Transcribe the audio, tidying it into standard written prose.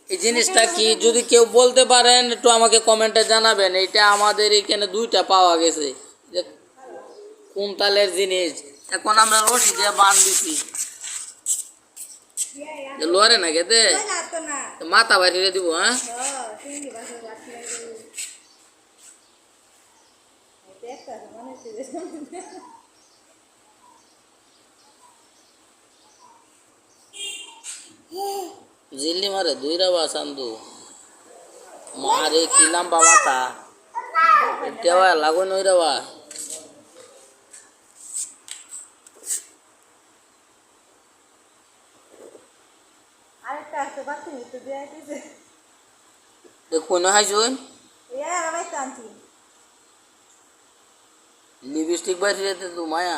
এই জিনিসটা কি যদি কেউ বলতে পারেন একটু আমাকে কমেন্টে জানাবেন। এইটা আমাদের এখানে দুইটা পাওয়া গেছে, যে কোন তালের জিনিস। এখন আমরা রশি দিয়ে বান দিছি, লোয়ারে না খেতে মাথা বাইরে দিব। হ্যাঁ, জিল্লি মারে দুই রাবা চান্দু মারে কি লম্বা মাথা দেওয়া লাগো নই রাবা। দেখুন হাইছুন লিপস্টিক বাইরে তো মায়া